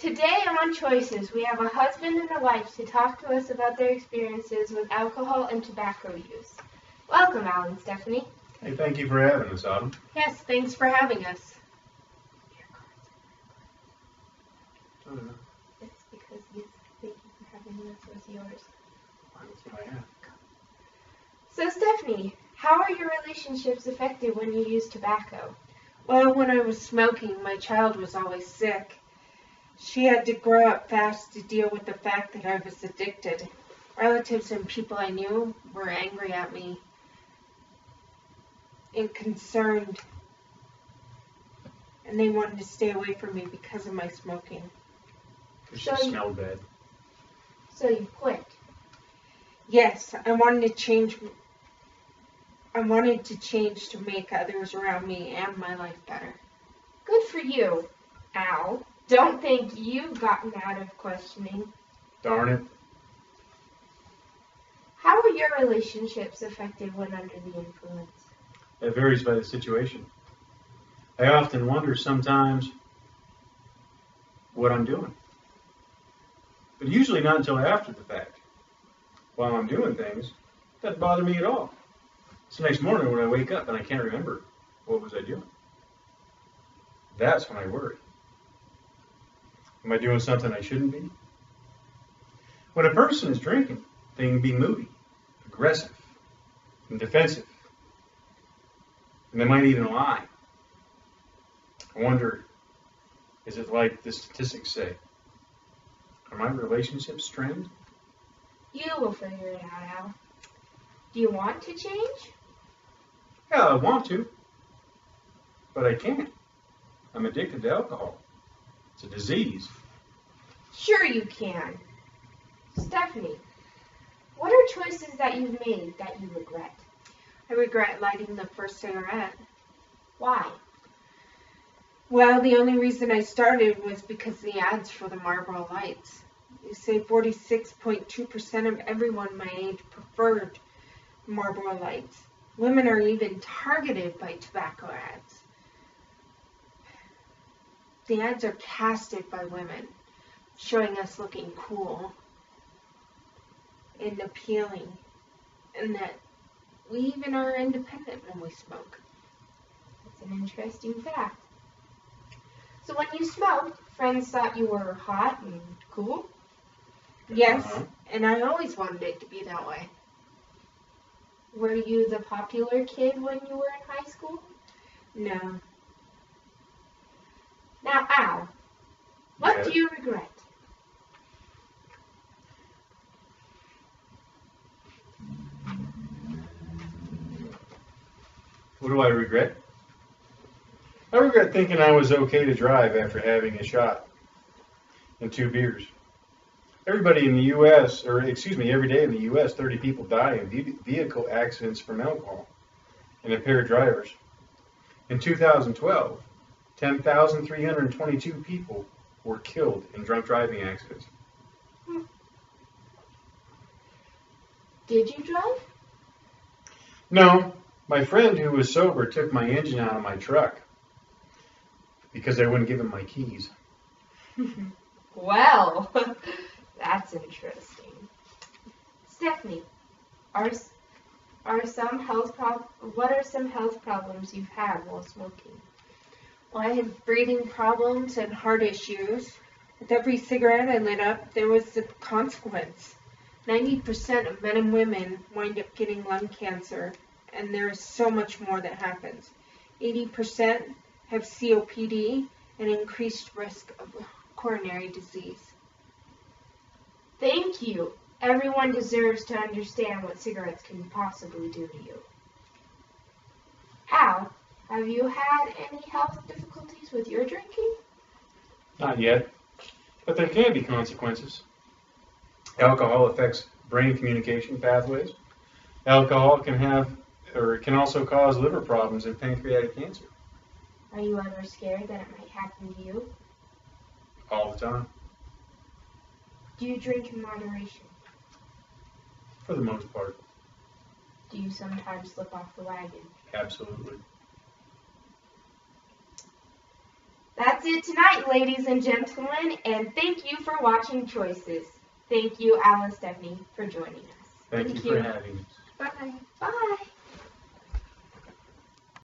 Today on Choices, we have a husband and a wife to talk to us about their experiences with alcohol and tobacco use. Welcome, Al and Stephanie. Hey, thank you for having us, Autumn. Yes, thanks for having us. It's because yes, thank you for having us as yours. That's what I have. So, Stephanie, how are your relationships affected when you use tobacco? Well, when I was smoking, my child was always sick. She had to grow up fast to deal with the fact that I was addicted. Relatives and people I knew were angry at me and concerned, and they wanted to stay away from me because of my smoking. Because she smelled bad. So you quit? Yes, I wanted to change to make others around me and my life better. Good for you, Al. Don't think you've gotten out of questioning. Darn it. How are your relationships affected when under the influence? It varies by the situation. I often wonder sometimes what I'm doing. But usually not until after the fact. While I'm doing things, it doesn't bother me at all. It's the next morning when I wake up and I can't remember what was I doing. That's when I worry. Am I doing something I shouldn't be? When a person is drinking, they can be moody, aggressive, and defensive. And they might even lie. I wonder, is it like the statistics say? Are my relationships strained? You will figure it out, Al. Do you want to change? Yeah, I want to. But I can't. I'm addicted to alcohol. It's a disease. Sure you can. Stephanie, what are choices that you've made that you regret? I regret lighting the first cigarette. Why? Well, the only reason I started was because of the ads for the Marlboro Lights. You say 46.2% of everyone my age preferred Marlboro Lights. Women are even targeted by tobacco ads. The ads are casted by women, showing us looking cool and appealing, and that we even are independent when we smoke. That's an interesting fact. So when you smoked, friends thought you were hot and cool? Yes, Uh-huh. and I always wanted it to be that way. Were you the popular kid when you were in high school? No. Now, Al, what Yes? do you regret? What do I regret? I regret thinking I was okay to drive after having a shot and 2 beers. Everybody in the U.S., every day in the U.S., 30 people die in vehicle accidents from alcohol and impaired drivers. In 2012, 10,322 people were killed in drunk driving accidents. Did you drive? No, my friend who was sober took my engine out of my truck because I wouldn't give him my keys. Well, that's interesting. Stephanie, what are some health problems you've had while smoking? Well, I had breathing problems and heart issues. With every cigarette I lit up, there was a consequence. 90% of men and women wind up getting lung cancer, and there is so much more that happens. 80% have COPD and increased risk of coronary disease. Thank you. Everyone deserves to understand what cigarettes can possibly do to you. Al, have you had any health difficulties with your drinking? Not yet, but there can be consequences. Alcohol affects brain communication pathways. Alcohol can also cause liver problems and pancreatic cancer. Are you ever scared that it might happen to you? All the time, Do you drink in moderation? for the most part. Do you sometimes slip off the wagon? Absolutely. That's it tonight, ladies and gentlemen, and thank you for watching Choices. Thank you, Al and Stephanie, for joining us. Thank you for having us. Bye. Bye.